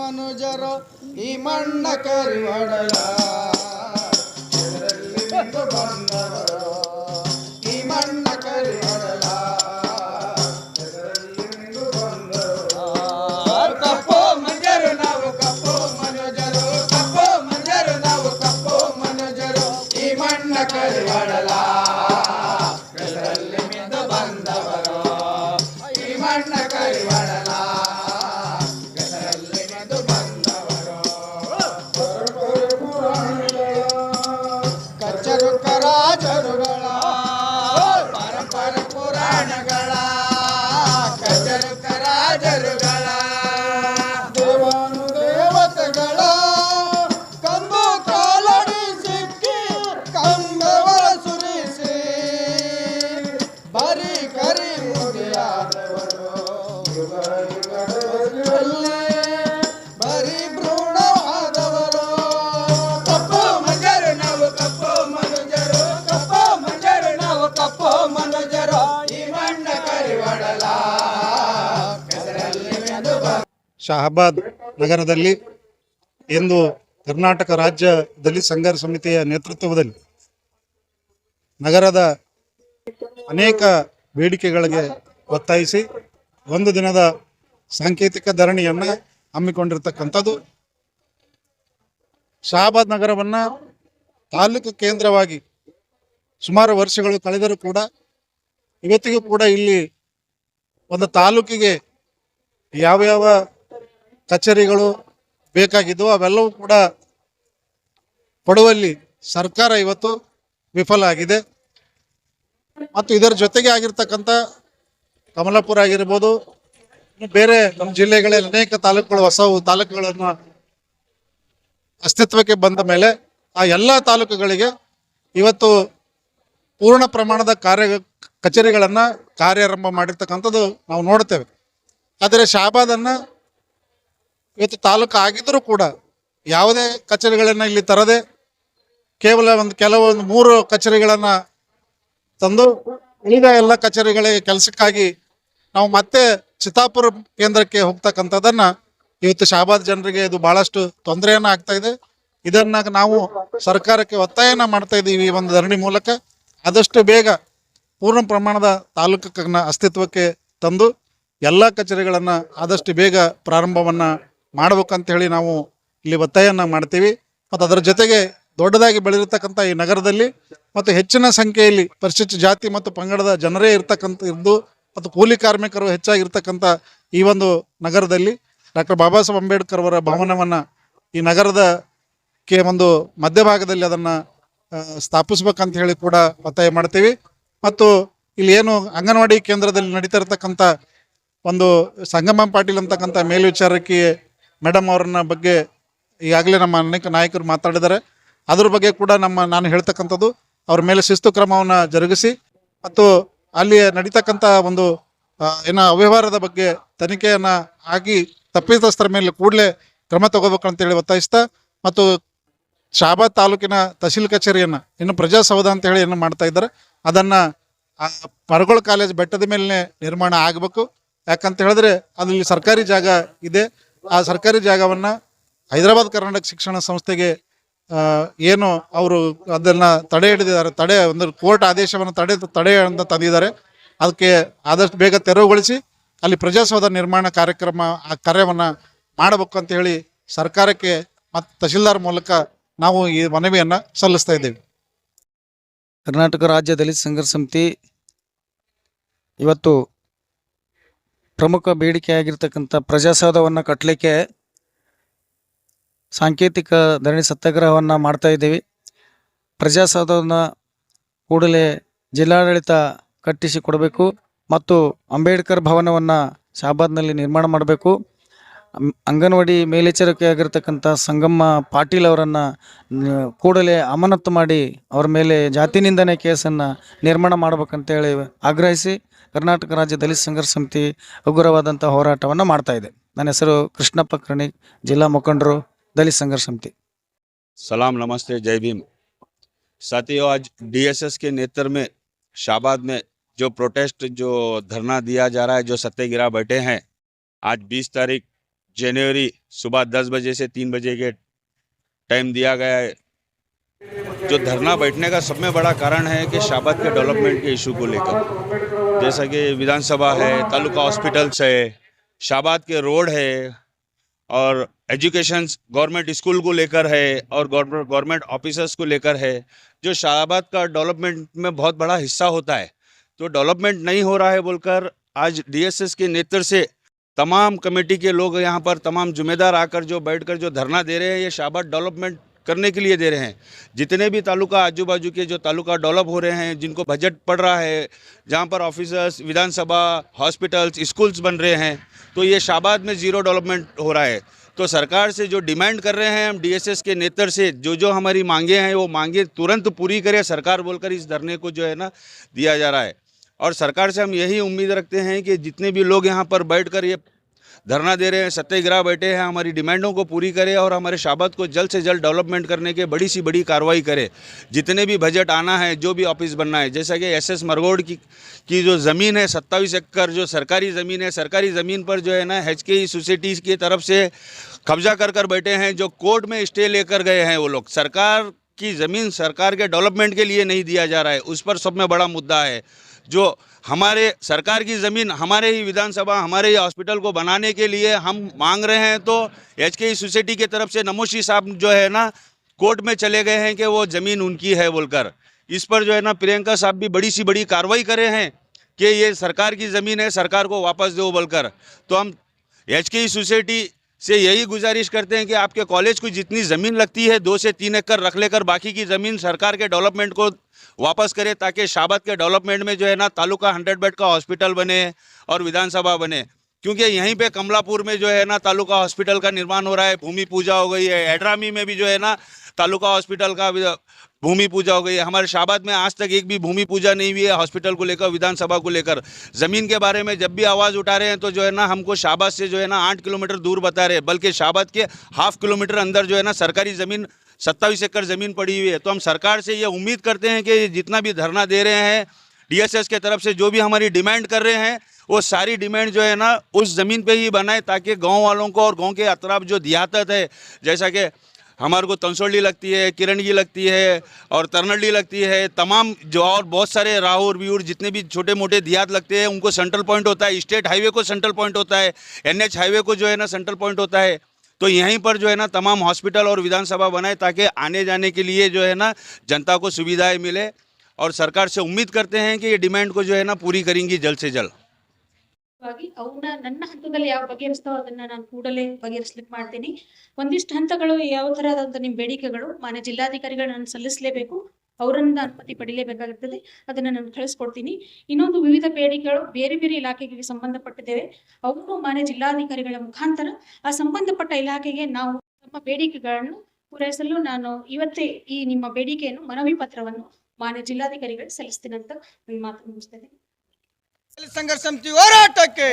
ಮನುಜರು ಈ ಮಣ್ಣ ಕರಿವಡಲ ಇದರಲ್ಲಿ ಬಿಂದು ಬಂದವರು ಈ ಮಣ್ಣ ಕರಿವಡಲ ಇದರಲ್ಲಿ ಬಿಂದು ಬಂದವರು ಕಪ್ಪು ಮನುಜರು ನಾವು ಕಪ್ಪು ಮನುಜರು ಕಪ್ಪು ಮನುಜರು ನಾವು ಕಪ್ಪು ಮನುಜರು ಈ ಮಣ್ಣ ಕರಿವಡಲ ಇದರಲ್ಲಿ ಬಿಂದು ಬಂದವರು ಈ ಮಣ್ಣ ಕರಿವಡಲ ರಾಜರುಗಳ ಪರಂಪರ ಪುರಾಣಗಳ ಕಚರುಕ ರಾಜರುಗಳ ದೇವಾನು ದೇವತೆಗಳ ಕಂಬು ಕಾಲಡಿ ಸಿಕ್ಕಿ ಕಂಬವರ ಸುರಿಸಿ ಬರೀ ಕರಿ ಮುಗಿಯಾದವರು ಯುಗಗಳಲ್ಲಿ ಬರೀ ಭ್ರೂಣವಾದವರು ಕಪ್ಪು ಮನುಜರು ನಾವು ಕಪ್ಪು ಮನುಜರು ಕಪ್ಪು ಮನುಜರು ನಾವು ಕಪ್ಪು ಮನುಜರು ಈ ಮಣ್ಣ ಕರಿವಡಲ ಹೆಸರಲ್ಲಿ ಮೆದು ಶಹಾಬಾದ್ ನಗರದಲ್ಲಿ ಇಂದು ಕರ್ನಾಟಕ ರಾಜ್ಯ ದಲಿತ ಸಂಘರ್ಷ ಸಮಿತಿಯ ನೇತೃತ್ವದಲ್ಲಿ ನಗರದ ಅನೇಕ ಬೇಡಿಕೆಗಳಿಗೆ ಒತ್ತಾಯಿಸಿ ಒಂದು ದಿನದ ಸಾಂಕೇತಿಕ ಧರಣಿಯನ್ನು ಹಮ್ಮಿಕೊಂಡಿರ್ತಕ್ಕಂಥದ್ದು. ಶಹಾಬಾದ್ ನಗರವನ್ನು ತಾಲೂಕು ಕೇಂದ್ರವಾಗಿ ಸುಮಾರು ವರ್ಷಗಳು ಕಳೆದರೂ ಕೂಡ ಇವತ್ತಿಗೂ ಕೂಡ ಇಲ್ಲಿ ಒಂದು ತಾಲೂಕಿಗೆ ಯಾವ್ಯಾವ ಕಚೇರಿಗಳು ಬೇಕಾಗಿದ್ದವು ಅವೆಲ್ಲವೂ ಕೂಡ ಕೊಡುವಲ್ಲಿ ಸರ್ಕಾರ ಇವತ್ತು ವಿಫಲ ಆಗಿದೆ. ಮತ್ತು ಇದರ ಜೊತೆಗೆ ಆಗಿರ್ತಕ್ಕಂಥ ಕಮಲಾಪುರ ಆಗಿರ್ಬೋದು, ಬೇರೆ ನಮ್ಮ ಜಿಲ್ಲೆಗಳಲ್ಲಿ ಅನೇಕ ತಾಲೂಕುಗಳು ಹೊಸ ತಾಲೂಕುಗಳನ್ನು ಅಸ್ತಿತ್ವಕ್ಕೆ ಬಂದ ಮೇಲೆ ಆ ಎಲ್ಲ ತಾಲೂಕುಗಳಿಗೆ ಇವತ್ತು ಪೂರ್ಣ ಪ್ರಮಾಣದ ಕಚೇರಿಗಳನ್ನು ಕಾರ್ಯಾರಂಭ ಮಾಡಿರ್ತಕ್ಕಂಥದ್ದು ನಾವು ನೋಡ್ತೇವೆ. ಆದರೆ ಶಹಾಬಾದನ್ನು ಇವತ್ತು ತಾಲೂಕು ಆಗಿದ್ದರೂ ಕೂಡ ಯಾವುದೇ ಕಚೇರಿಗಳನ್ನು ಇಲ್ಲಿ ತರದೆ ಕೇವಲ ಕೆಲವೊಂದು 3 ಕಚೇರಿಗಳನ್ನು ತಂದು ಉಳಿದ ಎಲ್ಲ ಕಚೇರಿಗಳಿಗೆ ಕೆಲಸಕ್ಕಾಗಿ ನಾವು ಮತ್ತೆ ಚಿತ್ತಾಪುರ ಕೇಂದ್ರಕ್ಕೆ ಹೋಗ್ತಕ್ಕಂಥದ್ದನ್ನು ಇವತ್ತು ಶಹಾಬಾದ್ ಜನರಿಗೆ ಇದು ಬಹಳಷ್ಟು ತೊಂದರೆಯನ್ನು ಆಗ್ತಾ ಇದೆ. ಇದನ್ನ ನಾವು ಸರ್ಕಾರಕ್ಕೆ ಒತ್ತಾಯನ ಮಾಡ್ತಾ ಇದ್ದೀವಿ. ಈ ಒಂದು ಧರಣಿ ಮೂಲಕ ಆದಷ್ಟು ಬೇಗ ಪೂರ್ಣ ಪ್ರಮಾಣದ ತಾಲೂಕನ್ನ ಅಸ್ತಿತ್ವಕ್ಕೆ ತಂದು ಎಲ್ಲ ಕಚೇರಿಗಳನ್ನು ಆದಷ್ಟು ಬೇಗ ಪ್ರಾರಂಭವನ್ನು ಮಾಡ್ಬೇಕಂತ ಹೇಳಿ ನಾವು ಇಲ್ಲಿ ಒತ್ತಾಯನ ಮಾಡ್ತೀವಿ. ಮತ್ತು ಅದರ ಜೊತೆಗೆ ದೊಡ್ಡದಾಗಿ ಬೆಳೆದಿರ್ತಕ್ಕಂಥ ಈ ನಗರದಲ್ಲಿ ಮತ್ತು ಹೆಚ್ಚಿನ ಸಂಖ್ಯೆಯಲ್ಲಿ ಪರಿಶಿಷ್ಟ ಜಾತಿ ಮತ್ತು ಪಂಗಡದ ಜನರೇ ಇದ್ದು ಮತ್ತು ಕೂಲಿ ಕಾರ್ಮಿಕರು ಹೆಚ್ಚಾಗಿರ್ತಕ್ಕಂಥ ಈ ಒಂದು ನಗರದಲ್ಲಿ ಡಾಕ್ಟರ್ ಬಾಬಾ ಸಾಹೇಬ್ ಅಂಬೇಡ್ಕರ್ ಅವರ ಭವನವನ್ನು ಈ ನಗರದ ಒಂದು ಮಧ್ಯಭಾಗದಲ್ಲಿ ಅದನ್ನು ಸ್ಥಾಪಿಸ್ಬೇಕಂತ ಹೇಳಿ ಕೂಡ ಒತ್ತಾಯ ಮಾಡ್ತೀವಿ. ಮತ್ತು ಇಲ್ಲಿ ಏನು ಅಂಗನವಾಡಿ ಕೇಂದ್ರದಲ್ಲಿ ನಡೀತಾ ಇರತಕ್ಕಂಥ ಒಂದು ಸಂಗಮ ಪಾಟೀಲ್ ಅಂತಕ್ಕಂಥ ಮೇಲ್ವಿಚಾರಕಿ ಮೇಡಮ್ ಅವ್ರನ್ನ ಬಗ್ಗೆ ಈಗಾಗಲೇ ನಮ್ಮ ಅನೇಕ ನಾಯಕರು ಮಾತಾಡಿದ್ದಾರೆ. ಅದ್ರ ಬಗ್ಗೆ ಕೂಡ ನಾನು ಹೇಳ್ತಕ್ಕಂಥದ್ದು ಅವ್ರ ಮೇಲೆ ಶಿಸ್ತು ಕ್ರಮವನ್ನು ಜರುಗಿಸಿ ಮತ್ತು ಅಲ್ಲಿ ನಡೀತಕ್ಕಂಥ ಒಂದು ಅವ್ಯವಹಾರದ ಬಗ್ಗೆ ತನಿಖೆಯನ್ನು ಆಗಿ ತಪ್ಪಿತಸ್ಥರ ಮೇಲೆ ಕೂಡಲೇ ಕ್ರಮ ತಗೋಬೇಕಂತೇಳಿ ಒತ್ತಾಯಿಸ್ತಾ ಮತ್ತು ಶಹಾಬಾದ್ ತಾಲೂಕಿನ ತಹಶೀಲ್ ಕಚೇರಿಯನ್ನು ಇನ್ನು ಪ್ರಜಾಸೌಧ ಅಂತ ಹೇಳಿ ಏನು ಮಾಡ್ತಾ ಇದ್ದಾರೆ ಅದನ್ನು ಮರಗೋಳ ಕಾಲೇಜ್ ಬೆಟ್ಟದ ಮೇಲೆ ನಿರ್ಮಾಣ ಆಗಬೇಕು. ಯಾಕಂತ ಹೇಳಿದ್ರೆ ಅಲ್ಲಿ ಸರ್ಕಾರಿ ಜಾಗ ಇದೆ. ಆ ಸರ್ಕಾರಿ ಜಾಗವನ್ನು ಹೈದರಾಬಾದ್ ಕರ್ನಾಟಕ ಶಿಕ್ಷಣ ಸಂಸ್ಥೆಗೆ ಏನು ಅವರು ಅದನ್ನು ತಡೆ ಹಿಡಿದಿದ್ದಾರೆ, ಒಂದು ಕೋರ್ಟ್ ಆದೇಶವನ್ನು ತಡೆ ಅಂತ ತಂದಿದ್ದಾರೆ. ಅದಕ್ಕೆ ಆದಷ್ಟು ಬೇಗ ತೆರವುಗೊಳಿಸಿ ಅಲ್ಲಿ ಪ್ರಜಾಸೌಧ ನಿರ್ಮಾಣ ಕಾರ್ಯವನ್ನು ಮಾಡಬೇಕು ಅಂತ ಹೇಳಿ ಸರ್ಕಾರಕ್ಕೆ ಮತ್ತು ತಹಶೀಲ್ದಾರ್ ಮೂಲಕ ನಾವು ಈ ಮನವಿಯನ್ನು ಸಲ್ಲಿಸ್ತಾ ಇದ್ದೇವೆ. ಕರ್ನಾಟಕ ರಾಜ್ಯ ದಲಿತ ಸಂಘರ್ಷ ಸಮಿತಿ ಇವತ್ತು ಪ್ರಮುಖ ಬೇಡಿಕೆಯಾಗಿರ್ತಕ್ಕಂಥ ಪ್ರಜಾಸೌಧವನ್ನು ಕಟ್ಟಲಿಕ್ಕೆ ಸಾಂಕೇತಿಕ ಧರಣಿ ಸತ್ಯಾಗ್ರಹವನ್ನು ಮಾಡ್ತಾ ಇದ್ದೀವಿ. ಪ್ರಜಾಸೌಧವನ್ನು ಕೂಡಲೇ ಜಿಲ್ಲಾಡಳಿತ ಕಟ್ಟಿಸಿ ಕೊಡಬೇಕು ಮತ್ತು ಅಂಬೇಡ್ಕರ್ ಭವನವನ್ನು ಶಹಾಬಾದ್ನಲ್ಲಿ ನಿರ್ಮಾಣ ಮಾಡಬೇಕು. ಅಂಗನವಾಡಿ ಮೇಲ್ವಿಚಾರಕಿ ಆಗಿರ್ತಕ್ಕಂಥ ಸಂಗಮ್ಮ ಪಾಟೀಲ್ ಅವರನ್ನು ಕೂಡಲೇ ಅಮಾನತು ಮಾಡಿ ಅವರ ಮೇಲೆ ಜಾತಿ ನಿಂದನೆ ಕೇಸನ್ನು ನಿರ್ಮಾಣ ಮಾಡಬೇಕಂತೇಳಿ ಆಗ್ರಹಿಸಿ ಕರ್ನಾಟಕ ರಾಜ್ಯ ದಲಿತ ಸಂಘರ್ಷ ಸಮಿತಿ ಉಗ್ರವಾದಂಥ ಹೋರಾಟವನ್ನು ಮಾಡ್ತಾ ಇದೆ. ನನ್ನ ಹೆಸರು ಕೃಷ್ಣಪ್ಪ ಕರ್ಣಿಕ್, ಜಿಲ್ಲಾ ಮುಖಂಡರು, दलित संघर्ष समिति। सलाम, नमस्ते, जय भीम साथियों। आज डीएसएस के नेतृत्व में शहाबाद में जो प्रोटेस्ट जो धरना दिया जा रहा है, जो सत्याग्रह बैठे हैं, आज 20 तारीख जनवरी सुबह 10 बजे से 3 बजे के टाइम दिया गया है। जो धरना बैठने का सब में बड़ा कारण है कि शाबाद के डेवलपमेंट के इशू को लेकर, जैसा कि विधानसभा है, तालुका हॉस्पिटल्स है, शाबाद के रोड है और एजुकेशन गवर्नमेंट स्कूल को लेकर है और गवर्नमेंट ऑफिसर्स को लेकर है, जो शाबाद का डेवलपमेंट में बहुत बड़ा हिस्सा होता है। तो डेवलपमेंट नहीं हो रहा है बोलकर आज डीएसएस के नेतृत्व से तमाम कमेटी के लोग यहाँ पर, तमाम जिम्मेदार आकर जो बैठकर जो धरना दे रहे हैं, ये शाबाद डेवलपमेंट करने के लिए दे रहे हैं। जितने भी तालुका आजू बाजू के जो तालुका डेवलप हो रहे हैं, जिनको बजट पड़ रहा है, जहाँ पर ऑफिसर्स, विधानसभा, हॉस्पिटल्स, स्कूल्स बन रहे हैं, तो ये शाबाद में ज़ीरो डेवलपमेंट हो रहा है। तो सरकार से जो डिमांड कर रहे हैं हम डीएसएस के नेतृत्व से, जो हमारी मांगे हैं वो मांगे तुरंत पूरी करे सरकार बोलकर इस धरने को जो है ना दिया जा रहा है। और सरकार से हम यही उम्मीद रखते हैं कि जितने भी लोग यहाँ पर बैठकर ये धरना दे रहे हैं, सत्याग्रह बैठे हैं, हमारी डिमांडों को पूरी करे और हमारे शाबाद को जल्द से जल्द डेवलपमेंट करने के बड़ी से बड़ी कार्रवाई करे। जितने भी बजट आना है, जो भी ऑफिस बनना है, जैसा कि एसएस मरगोड की जो ज़मीन है 27 एकड़ जो सरकारी ज़मीन है, सरकारी ज़मीन पर जो है ना HKE सोसाइटी की तरफ से कब्जा कर बैठे हैं, जो कोर्ट में स्टे लेकर गए हैं वो लोग। सरकार की ज़मीन सरकार के डेवलपमेंट के लिए नहीं दिया जा रहा है, उस पर सब में बड़ा मुद्दा है। जो हमारे सरकार की ज़मीन हमारे ही विधानसभा, हमारे ही हॉस्पिटल को बनाने के लिए हम मांग रहे हैं, तो HKE सोसाइटी की तरफ से नमोशी साहब जो है ना कोर्ट में चले गए हैं कि वो ज़मीन उनकी है बोलकर। इस पर जो है ना प्रियंका साहब भी बड़ी सी बड़ी कार्रवाई करे हैं कि ये सरकार की ज़मीन है, सरकार को वापस दो बोलकर। तो हम HKE सोसाइटी से यही गुजारिश करते हैं कि आपके कॉलेज को जितनी ज़मीन लगती है 2 से 3 एकड़ रख लेकर बाकी की ज़मीन सरकार के डेवलपमेंट को वापस करे, ताकि शाबाद के डेवलपमेंट में जो है ना तालुका 100 बेड का हॉस्पिटल बने और विधानसभा बने। क्योंकि यहीं पे कमलापुर में जो है ना तालुका हॉस्पिटल का निर्माण हो रहा है, भूमि पूजा हो गई है। एड्रामी में भी जो है ना तालुका हॉस्पिटल का भूमि पूजा हो गई है। हमारे शाबाद में आज तक एक भी भूमि पूजा नहीं हुई है हॉस्पिटल को लेकर, विधानसभा को लेकर। ज़मीन के बारे में जब भी आवाज़ उठा रहे हैं तो जो है ना हमको शाबाद से जो है ना 8 किलोमीटर दूर बता रहे हैं, बल्कि शाबाद के ½ किलोमीटर अंदर जो है ना सरकारी ज़मीन 27 एकड़ ज़मीन पड़ी हुई है। तो हम सरकार से ये उम्मीद करते हैं कि जितना भी धरना दे रहे हैं डीएसएस के तरफ से, जो भी हमारी डिमांड कर रहे हैं, वो सारी डिमांड जो है ना उस ज़मीन पे ही बनाए, ताकि गांव वालों को और गांव के अतराफ जो दिहात है, जैसा कि हमारे को तंसोली लगती है, किरणगी लगती है और तरनडी लगती है, तमाम जो और बहुत सारे राहुर व्यूर जितने भी छोटे मोटे दिहात लगते हैं उनको सेंट्रल पॉइंट होता है। स्टेट हाईवे को सेंट्रल पॉइंट होता है, NH हाईवे को जो है ना सेंट्रल पॉइंट होता है। तो यहीं पर जो है ना तमाम हॉस्पिटल और विधानसभा बनाए, ताकि आने जाने के लिए जो है ना जनता को सुविधाएं मिले। और सरकार से उम्मीद करते हैं कि ये डिमांड को जो है ना पूरी करेंगी जल्द से जल्द। ಅವನ್ನ ನನ್ನ ಹಂತದಲ್ಲಿ ಯಾವ ಬಗೆಹರಿಸ್ತಾವ ಅದನ್ನ ನಾನು ಕೂಡಲೇ ಬಗೆಹರಿಸ್ಲಿಕ್ಕೆ ಮಾಡ್ತೀನಿ. ಒಂದಿಷ್ಟು ಹಂತಗಳು ಯಾವ ತರಹದಂತ ನಿಮ್ಮ ಬೇಡಿಕೆಗಳು ಮಾನ್ಯ ಜಿಲ್ಲಾಧಿಕಾರಿಗಳು ನಾನು ಸಲ್ಲಿಸಲೇಬೇಕು, ಅವರಿಂದ ಅನುಮತಿ ಪಡಿಲೇಬೇಕಾಗುತ್ತದೆ, ಅದನ್ನ ನಾನು ಕಳಿಸ್ಕೊಡ್ತೀನಿ. ಇನ್ನೊಂದು ವಿವಿಧ ಬೇಡಿಕೆಗಳು ಬೇರೆ ಬೇರೆ ಇಲಾಖೆಗೆ ಸಂಬಂಧಪಟ್ಟಿದ್ದೇವೆ, ಅವರು ಮಾನ್ಯ ಜಿಲ್ಲಾಧಿಕಾರಿಗಳ ಮುಖಾಂತರ ಆ ಸಂಬಂಧಪಟ್ಟ ಇಲಾಖೆಗೆ ನಾವು ನಮ್ಮ ಬೇಡಿಕೆಗಳನ್ನು ಪೂರೈಸಲು ನಾನು ಇವತ್ತೇ ಈ ನಿಮ್ಮ ಬೇಡಿಕೆಯನ್ನು ಮನವಿ ಪತ್ರವನ್ನು ಮಾನ್ಯ ಜಿಲ್ಲಾಧಿಕಾರಿಗಳು ಸಲ್ಲಿಸ್ತೀನಿ ಅಂತ ಮಾತು ಮುಗಿಸ್ತೇನೆ. ಸಂಘರ್ಷ ಸಮಿತಿ ಹೋರಾಟಕ್ಕೆ